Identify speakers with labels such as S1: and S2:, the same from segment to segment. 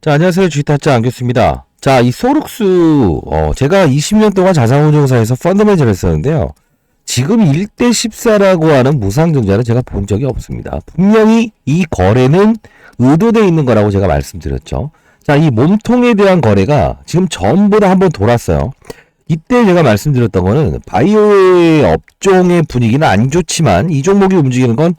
S1: 자, 안녕하세요. 주식타짜 안교수입니다. 자, 이 소룩스, 제가 20년 동안 자산운용사에서 펀드 매니저를 했었는데요. 지금 1대 14라고 하는 무상증자는 제가 본 적이 없습니다. 분명히 이 거래는 의도되어 있는 거라고 제가 말씀드렸죠. 자, 이 몸통에 대한 거래가 지금 전부 다 한번 돌았어요. 이때 제가 말씀드렸던 거는 바이오의 업종의 분위기는 안 좋지만 이 종목이 움직이는 건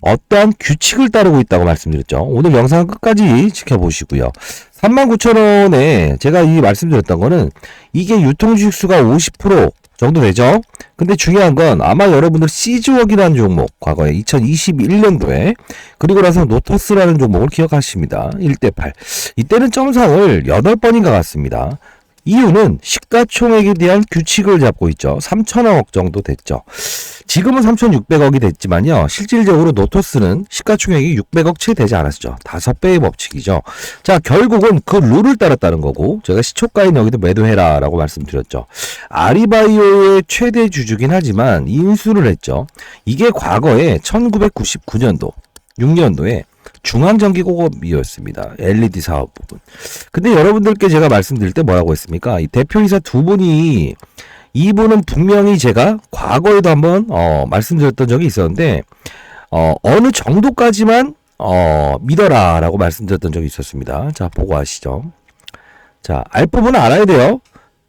S1: 어떠한 규칙을 따르고 있다고 말씀드렸죠. 오늘 영상 끝까지 지켜보시고요. 39,000원에 제가 이 말씀드렸던 거는 이게 유통주식수가 50% 정도 되죠. 근데 중요한 건 아마 여러분들 시즈웍이라는 종목 과거에 2021년도에 그리고 나서 노토스라는 종목을 기억하십니다. 1대8 이때는 점상을 8번인가 같습니다. 이유는 시가총액에 대한 규칙을 잡고 있죠. 3,000억 정도 됐죠. 지금은 3,600억이 됐지만요. 실질적으로 노토스는 시가총액이 600억 채 되지 않았죠. 5배의 법칙이죠. 자, 결국은 그 룰을 따랐다는 거고 제가 시초가인 여기도 매도해라 라고 말씀드렸죠. 아리바이오의 최대 주주긴 하지만 인수를 했죠. 이게 과거에 1999년도 6년도에 중앙전기공업이었습니다. LED 사업 부분. 근데 여러분들께 제가 말씀드릴 때 뭐라고 했습니까? 이 대표이사 두 분이 이분은 분명히 제가 과거에도 한번 말씀드렸던 적이 있었는데 어느 정도까지만 믿어라 라고 말씀드렸던 적이 있었습니다. 자, 보고 아시죠? 자, 알 부분은 알아야 돼요.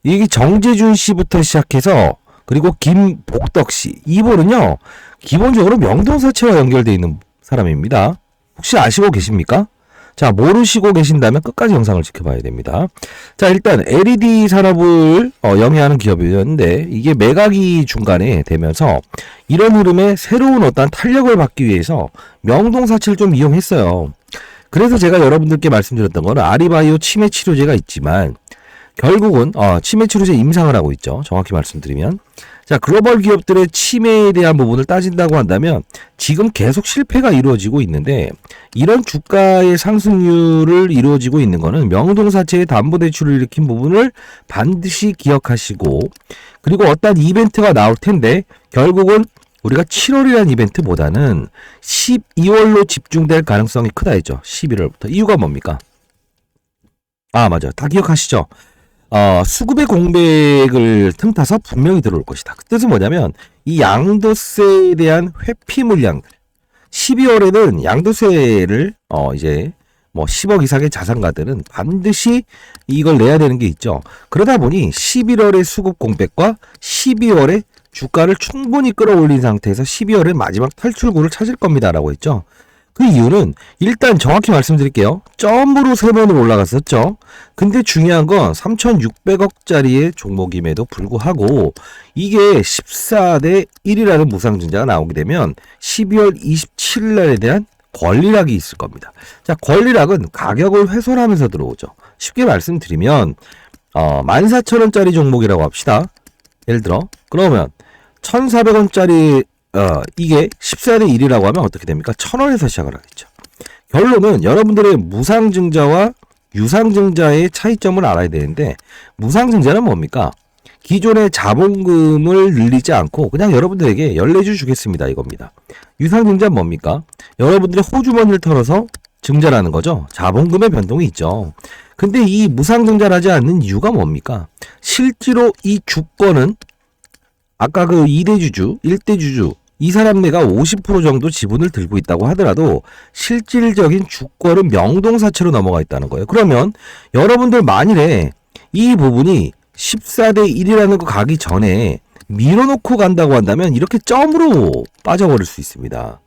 S1: 이게 정재준 씨부터 시작해서 그리고 김복덕 씨 이분은요 기본적으로 명동사채와 연결되어 있는 사람입니다. 혹시 아시고 계십니까? 자, 모르시고 계신다면 끝까지 영상을 지켜봐야 됩니다. 자, 일단 LED 산업을 영위하는 기업이었는데 이게 매각이 중간에 되면서 이런 흐름에 새로운 어떤 탄력을 받기 위해서 명동사채를 좀 이용했어요. 그래서 제가 여러분들께 말씀드렸던 거는 아리바이오 치매 치료제가 있지만 결국은 치매 치료제 임상을 하고 있죠. 정확히 말씀드리면 자, 글로벌 기업들의 치매에 대한 부분을 따진다고 한다면 지금 계속 실패가 이루어지고 있는데 이런 주가의 상승률을 이루어지고 있는 거는 명동사채의 담보대출을 일으킨 부분을 반드시 기억하시고 그리고 어떤 이벤트가 나올 텐데 결국은 우리가 7월이라는 이벤트보다는 12월로 집중될 가능성이 크다 했죠. 11월부터. 이유가 뭡니까? 아, 맞아요. 다 기억하시죠? 수급의 공백을 틈타서 분명히 들어올 것이다. 그 뜻은 뭐냐면 이 양도세에 대한 회피 물량들 12월에는 양도세를 이제 뭐 10억 이상의 자산가들은 반드시 이걸 내야 되는 게 있죠. 그러다 보니 11월의 수급 공백과 12월에 주가를 충분히 끌어올린 상태에서 12월에 마지막 탈출구를 찾을 겁니다라고 했죠. 그 이유는 일단 정확히 말씀드릴게요. 점으로 3번으로 올라갔었죠. 근데 중요한 건 3,600억짜리의 종목임에도 불구하고 이게 14대 1이라는 무상증자가 나오게 되면 12월 27일 날에 대한 권리락이 있을 겁니다. 자, 권리락은 가격을 훼손하면서 들어오죠. 쉽게 말씀드리면 14,000원짜리 종목이라고 합시다. 예를 들어 그러면 1,400원짜리 이게 14대 1이라고 하면 어떻게 됩니까? 1,000원에서 시작을 하겠죠. 결론은 여러분들의 무상증자와 유상증자의 차이점을 알아야 되는데 무상증자는 뭡니까? 기존의 자본금을 늘리지 않고 그냥 여러분들에게 연례주 주겠습니다. 이겁니다. 유상증자는 뭡니까? 여러분들의 호주머니를 털어서 증자라는 거죠. 자본금의 변동이 있죠. 근데 이 무상증자를 하지 않는 이유가 뭡니까? 실제로 이 주권은 아까 그 2대 주주, 1대 주주 이 사람네가 50% 정도 지분을 들고 있다고 하더라도 실질적인 주권은 명동사채로 넘어가 있다는 거예요. 그러면 여러분들 만일에 이 부분이 14대 1이라는 거 가기 전에 밀어놓고 간다고 한다면 이렇게 점으로 빠져버릴 수 있습니다.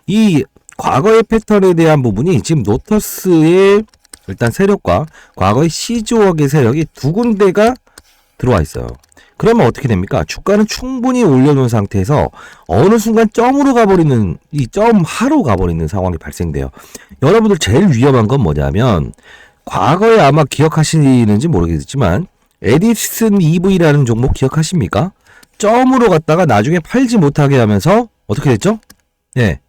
S1: 이 과거의 패턴에 대한 부분이 지금 노터스의 일단 세력과 과거의 시즈웍의 세력이 두 군데가 들어와 있어요. 그러면 어떻게 됩니까? 주가는 충분히 올려놓은 상태에서 어느 순간 점으로 가버리는 이 점하로 가버리는 상황이 발생돼요. 여러분들 제일 위험한 건 뭐냐면 과거에 아마 기억하시는지 모르겠지만 에디슨 EV라는 종목 기억하십니까? 점으로 갔다가 나중에 팔지 못하게 하면서 어떻게 됐죠? 예,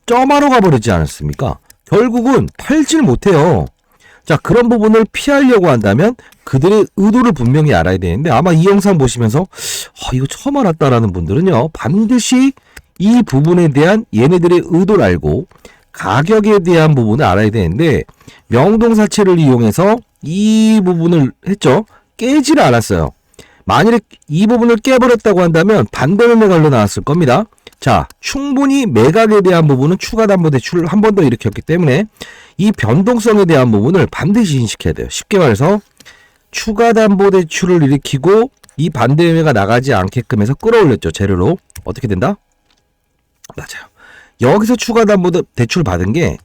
S1: 점하러 가버리지 않았습니까? 결국은 팔질 못해요. 자, 그런 부분을 피하려고 한다면 그들의 의도를 분명히 알아야 되는데 아마 이 영상 보시면서 이거 처음 알았다라는 분들은요 반드시 이 부분에 대한 얘네들의 의도를 알고 가격에 대한 부분을 알아야 되는데 명동사채를 이용해서 이 부분을 했죠. 깨지를 않았어요. 만일에 이 부분을 깨버렸다고 한다면 반대 매매 관로 나왔을 겁니다. 자, 충분히 매각에 대한 부분은 추가담보대출을 한 번 더 일으켰기 때문에 이 변동성에 대한 부분을 반드시 인식해야 돼요. 쉽게 말해서 추가담보대출을 일으키고 이 반대 매매가 나가지 않게끔 해서 끌어올렸죠. 재료로. 어떻게 된다? 맞아요. 여기서 추가담보대출 받은 게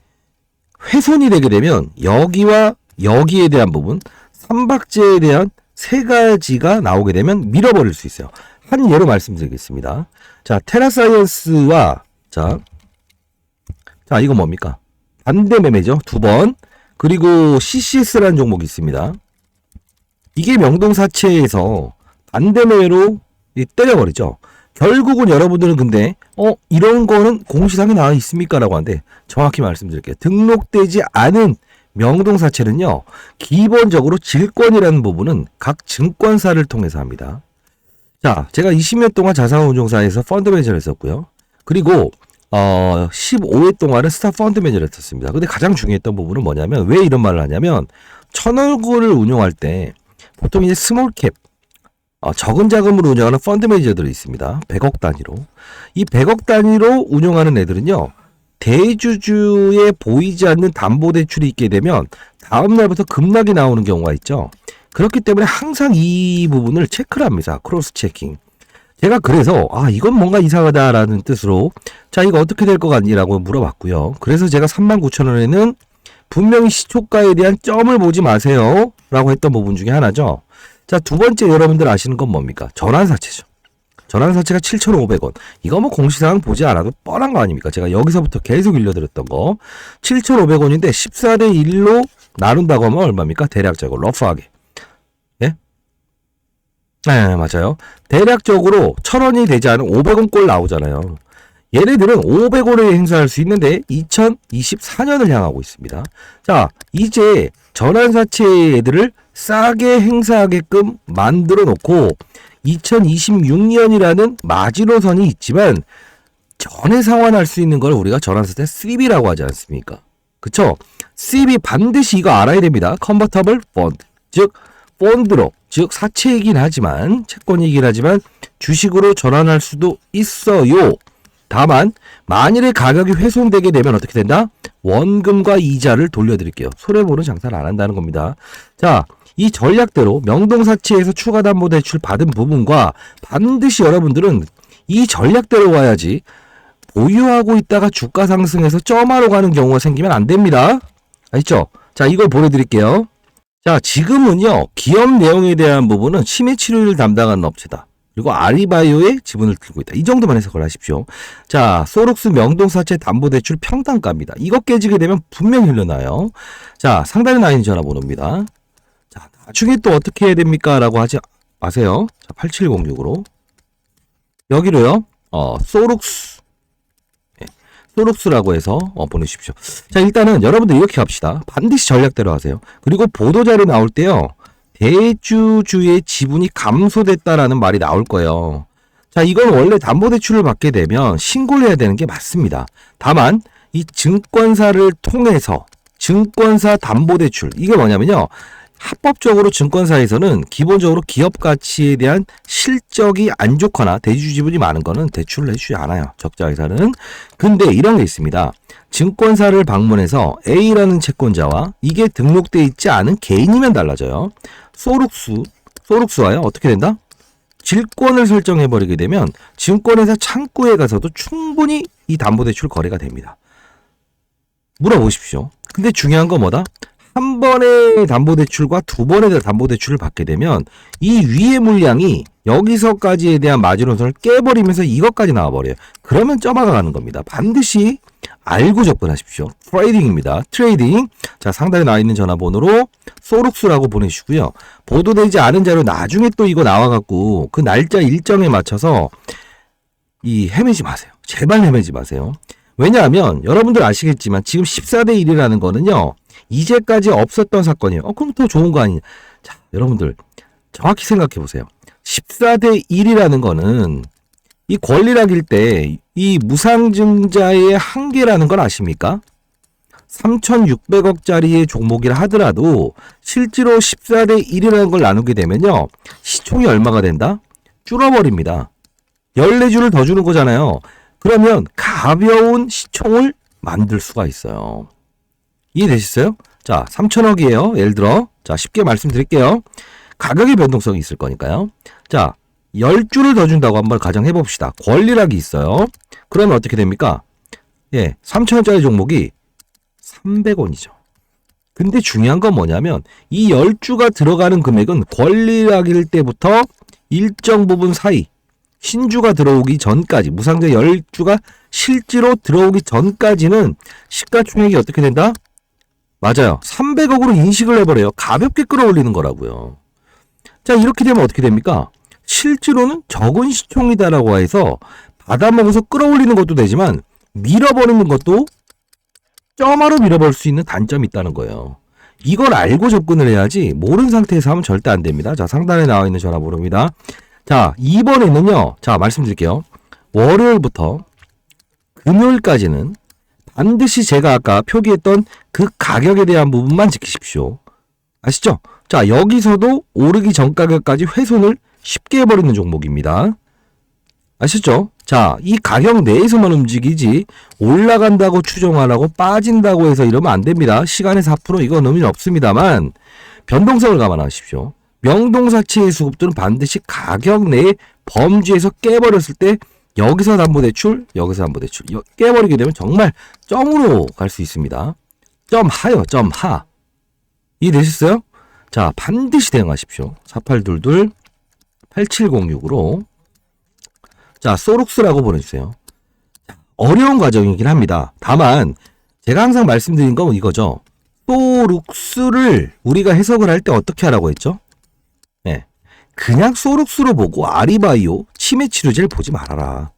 S1: 훼손이 되게 되면 여기와 여기에 대한 부분, 삼박제에 대한 세 가지가 나오게 되면 밀어버릴 수 있어요. 한 예로 말씀드리겠습니다. 자, 테라사이언스와 자, 이거 뭡니까? 반대 매매죠. 두 번. 그리고 CCS라는 종목이 있습니다. 이게 명동사채에서 반대 매매로 때려버리죠. 결국은 여러분들은 근데 이런 거는 공시상에 나와 있습니까? 라고 하는데 정확히 말씀드릴게요. 등록되지 않은 명동사채는요. 기본적으로 질권이라는 부분은 각 증권사를 통해서 합니다. 자, 제가 20년 동안 자산운용사에서 펀드 매니저를 했었고요. 그리고 15회 동안은 스타 펀드 매니저를 했었습니다. 근데 가장 중요했던 부분은 뭐냐면 왜 이런 말을 하냐면 천억을 운용할 때 보통 이제 스몰캡 적은 자금으로 운영하는 펀드 매니저들이 있습니다. 100억 단위로. 이 100억 단위로 운용하는 애들은요. 대주주에 보이지 않는 담보대출이 있게 되면 다음 날부터 급락이 나오는 경우가 있죠. 그렇기 때문에 항상 이 부분을 체크를 합니다. 크로스 체킹. 제가 그래서 이건 뭔가 이상하다라는 뜻으로 자 이거 어떻게 될 것 같니라고 물어봤고요. 그래서 제가 39,000원에는 분명히 시초가에 대한 점을 보지 마세요 라고 했던 부분 중에 하나죠. 자, 두 번째 여러분들 아시는 건 뭡니까? 전환사채죠. 전환사채가 7,500원. 이거 뭐 공시사항 보지 않아도 뻔한 거 아닙니까? 제가 여기서부터 계속 일러드렸던 거. 7,500원인데 14대 1로 나눈다고 하면 얼마입니까? 대략적으로 러프하게. 예? 네, 맞아요. 대략적으로 1,000원이 되지 않은 500원 꼴 나오잖아요. 얘네들은 500원에 행사할 수 있는데 2024년을 향하고 있습니다. 자, 이제 전환사채 애들을 싸게 행사하게끔 만들어 놓고 2026년이라는 마지노선이 있지만 전에 상환할 수 있는 걸 우리가 전환사채 CB라고 하지 않습니까? 그쵸? CB 반드시 이거 알아야 됩니다. 컨버터블 펀드. 즉 펀드로 즉 사채이긴 하지만 채권이긴 하지만 주식으로 전환할 수도 있어요. 다만 만일에 가격이 훼손되게 되면 어떻게 된다? 원금과 이자를 돌려드릴게요. 손해보는 장사를 안 한다는 겁니다. 자, 이 전략대로 명동사채에서 추가담보대출 받은 부분과 반드시 여러분들은 이 전략대로 와야지 보유하고 있다가 주가 상승해서 점하러 가는 경우가 생기면 안 됩니다. 아시죠? 자, 이걸 보내드릴게요. 자, 지금은요 기업 내용에 대한 부분은 치매 치료를 담당하는 업체다. 그리고 아리바이오의 지분을 들고 있다. 이 정도만 해석을 하십시오. 자, 소록스 명동사채 담보대출 평단가입니다. 이거 깨지게 되면 분명히 흘러나요. 자, 상단에 나 있는 전화번호입니다. 자, 나중에 또 어떻게 해야 됩니까? 라고 하지 마세요. 자, 8706으로. 여기로요, 소록스. 네, 소록스라고 해서 보내주십시오. 자, 일단은 여러분들 이렇게 합시다. 반드시 전략대로 하세요. 그리고 보도자료 나올 때요. 대주주의 지분이 감소됐다라는 말이 나올 거예요. 자, 이건 원래 담보대출을 받게 되면 신고를 해야 되는 게 맞습니다. 다만 이 증권사를 통해서 증권사 담보대출 이게 뭐냐면요. 합법적으로 증권사에서는 기본적으로 기업 가치에 대한 실적이 안 좋거나 대주주 지분이 많은 거는 대출을 해주지 않아요. 적자회사는. 근데 이런 게 있습니다. 증권사를 방문해서 A라는 채권자와 이게 등록돼 있지 않은 개인이면 달라져요. 소록스와요. 어떻게 된다? 질권을 설정해버리게 되면 증권회사 창구에 가서도 충분히 이 담보대출 거래가 됩니다. 물어보십시오. 근데 중요한 건 뭐다? 한 번의 담보대출과 두 번의 담보대출을 받게 되면 이 위의 물량이 여기서까지에 대한 마지노선을 깨버리면서 이것까지 나와버려요. 그러면 쪄박아가는 겁니다. 반드시 알고 접근하십시오. 트레이딩입니다. 트레이딩. 자, 상단에 나와 있는 전화번호로 소록스라고 보내주시고요. 보도되지 않은 자료 나중에 또 이거 나와갖고 그 날짜 일정에 맞춰서 헤매지 마세요. 제발 헤매지 마세요. 왜냐하면 여러분들 아시겠지만 지금 14대 1이라는 거는요. 이제까지 없었던 사건이에요. 그럼 더 좋은 거 아니냐. 자, 여러분들 정확히 생각해 보세요. 14대 1이라는 거는 이 권리락일 때 이 무상증자의 한계라는 걸 아십니까? 3,600억짜리의 종목이라 하더라도 실제로 14대 1이라는 걸 나누게 되면요. 시총이 얼마가 된다? 줄어버립니다. 14주를 더 주는 거잖아요. 그러면 가벼운 시총을 만들 수가 있어요. 이해되셨어요? 자, 3,000억이에요. 예를 들어. 자, 쉽게 말씀드릴게요. 가격의 변동성이 있을 거니까요. 자, 10주를 더 준다고 한번 가정해 봅시다. 권리락이 있어요. 그러면 어떻게 됩니까? 예, 3,000원짜리 종목이 300원이죠. 근데 중요한 건 뭐냐면 이 10주가 들어가는 금액은 권리락일 때부터 일정 부분 사이 신주가 들어오기 전까지 무상증자 10주가 실제로 들어오기 전까지는 시가총액이 어떻게 된다? 맞아요. 300억으로 인식을 해버려요. 가볍게 끌어올리는 거라고요. 자, 이렇게 되면 어떻게 됩니까? 실제로는 적은 시총이다라고 해서 받아먹어서 끌어올리는 것도 되지만 밀어버리는 것도 점화로 밀어버릴 수 있는 단점이 있다는 거예요. 이걸 알고 접근을 해야지 모르는 상태에서 하면 절대 안 됩니다. 자, 상단에 나와 있는 전화번호입니다. 자, 이번에는요. 자, 말씀드릴게요. 월요일부터 금요일까지는 반드시 제가 아까 표기했던 그 가격에 대한 부분만 지키십시오. 아시죠? 자, 여기서도 오르기 전 가격까지 훼손을 쉽게 해버리는 종목입니다. 아시죠? 자, 이 가격 내에서만 움직이지 올라간다고 추정하라고 빠진다고 해서 이러면 안 됩니다. 시간에서 4% 이건 의미 없습니다만 변동성을 감안하십시오. 명동사치의 수급들은 반드시 가격 내의 범주에서 깨버렸을 때 여기서 담보대출, 여기서 담보대출 깨버리게 되면 정말 점으로 갈 수 있습니다. 점하요, 점하. 이해되셨어요? 자, 반드시 대응하십시오. 4822 8706으로 자, 소룩스라고 보내주세요. 어려운 과정이긴 합니다. 다만 제가 항상 말씀드린 건 이거죠. 소룩스를 우리가 해석을 할 때 어떻게 하라고 했죠? 네. 그냥 소룩스로 보고 아리바이오, 치매치료제를 보지 말아라.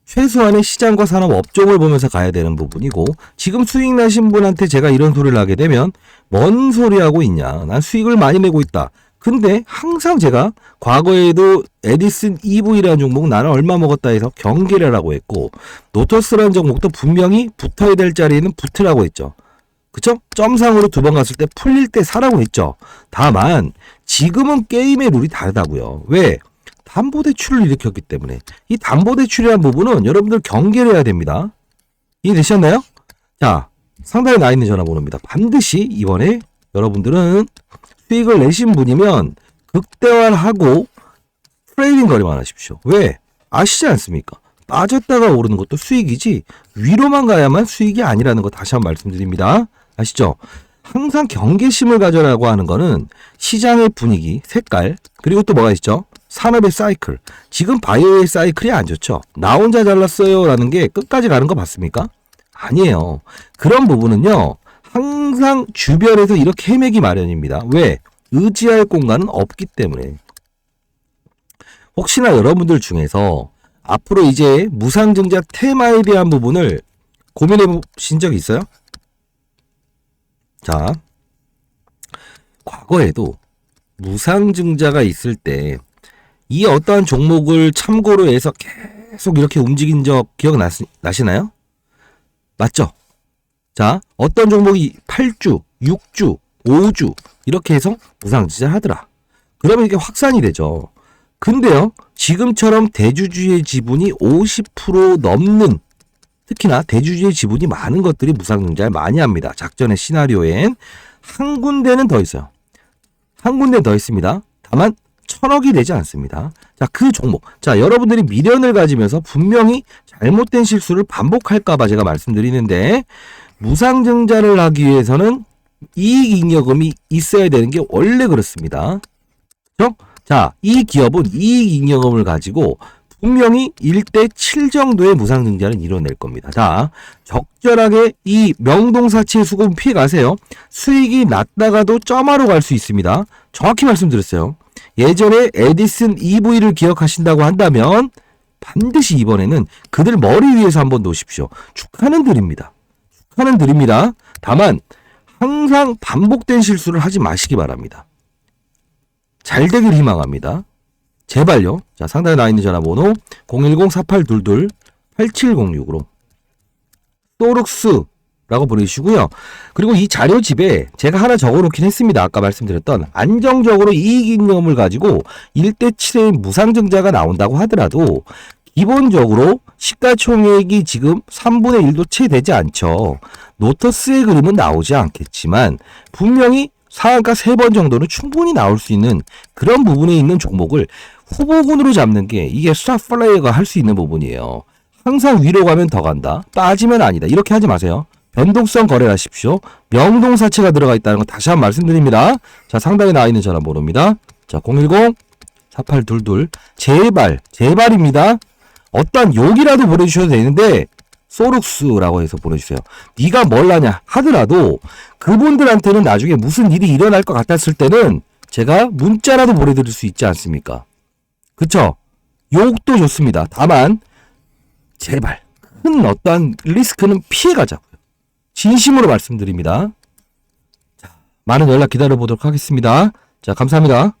S1: 최소한의 시장과 산업 업종을 보면서 가야 되는 부분이고 지금 수익 나신 분한테 제가 이런 소리를 하게 되면 뭔 소리 하고 있냐. 난 수익을 많이 내고 있다. 근데 항상 제가 과거에도 에디슨 EV라는 종목 나는 얼마 먹었다 해서 경계를 하라고 했고 노터스라는 종목도 분명히 붙어야 될 자리에는 붙으라고 했죠. 그쵸? 점상으로 두 번 갔을 때 풀릴 때 사라고 했죠. 다만 지금은 게임의 룰이 다르다고요. 왜? 담보대출을 일으켰기 때문에 이 담보대출이라는 부분은 여러분들 경계를 해야 됩니다. 이해되셨나요? 자, 상단에 나 있는 전화번호입니다. 반드시 이번에 여러분들은 수익을 내신 분이면 극대화를 하고 트레이딩 거래만 하십시오. 왜? 아시지 않습니까? 빠졌다가 오르는 것도 수익이지 위로만 가야만 수익이 아니라는 거 다시 한번 말씀드립니다. 아시죠? 항상 경계심을 가져라고 하는 거는 시장의 분위기, 색깔, 그리고 또 뭐가 있죠? 산업의 사이클. 지금 바이오의 사이클이 안 좋죠. 나 혼자 잘났어요 라는 게 끝까지 가는 거 맞습니까? 아니에요. 그런 부분은요. 항상 주변에서 이렇게 헤매기 마련입니다. 왜? 의지할 공간은 없기 때문에. 혹시나 여러분들 중에서 앞으로 이제 무상증자 테마에 대한 부분을 고민해 보신 적 있어요? 자, 과거에도 무상증자가 있을 때 이 어떠한 종목을 참고로 해서 계속 이렇게 움직인 적 기억나시나요? 맞죠? 자, 어떤 종목이 8주, 6주, 5주 이렇게 해서 무상증자를 하더라. 그러면 이게 확산이 되죠. 근데요, 지금처럼 대주주의 지분이 50% 넘는 특히나 대주주의 지분이 많은 것들이 무상증자를 많이 합니다. 작전의 시나리오엔 한 군데는 더 있어요. 한 군데 더 있습니다. 다만 1,000억이 되지 않습니다. 자, 그 종목. 자, 여러분들이 미련을 가지면서 분명히 잘못된 실수를 반복할까봐 제가 말씀드리는데 무상증자를 하기 위해서는 이익잉여금이 있어야 되는 게 원래 그렇습니다. 그렇죠? 자, 이 기업은 이익잉여금을 가지고 분명히 1대 7 정도의 무상증자를 이뤄낼 겁니다. 자, 적절하게 이 명동사치의 수급은 피해가세요. 수익이 낮다가도 점화로 갈 수 있습니다. 정확히 말씀드렸어요. 예전에 에디슨 EV를 기억하신다고 한다면 반드시 이번에는 그들 머리 위에서 한번 놓으십시오. 축하는 드립니다. 축하는 드립니다. 다만 항상 반복된 실수를 하지 마시기 바랍니다. 잘 되길 희망합니다. 제발요. 자, 상단에 나와 있는 전화번호 010-4822-8706으로 소룩스 라고 보내주시고요. 그리고 이 자료집에 제가 하나 적어놓긴 했습니다. 아까 말씀드렸던 안정적으로 이익잉여금을 가지고 1대7의 무상증자가 나온다고 하더라도 기본적으로 시가총액이 지금 3분의 1도 채 되지 않죠. 노터스의 그림은 나오지 않겠지만 분명히 상한가 3번 정도는 충분히 나올 수 있는 그런 부분에 있는 종목을 후보군으로 잡는 게 이게 스탑플레이어가 할 수 있는 부분이에요. 항상 위로 가면 더 간다. 빠지면 아니다. 이렇게 하지 마세요. 변동성 거래를 하십시오. 명동사채가 들어가 있다는 거 다시 한번 말씀드립니다. 자, 상단에 나와 있는 전화번호입니다. 자, 010-4822. 제발입니다. 어떤 욕이라도 보내주셔도 되는데 소룩스라고 해서 보내주세요. 네가 뭘 하냐 하더라도 그분들한테는 나중에 무슨 일이 일어날 것 같았을 때는 제가 문자라도 보내드릴 수 있지 않습니까? 그쵸? 욕도 좋습니다. 다만 제발 큰 어떠한 리스크는 피해가자고요. 진심으로 말씀드립니다. 자, 많은 연락 기다려보도록 하겠습니다. 자, 감사합니다.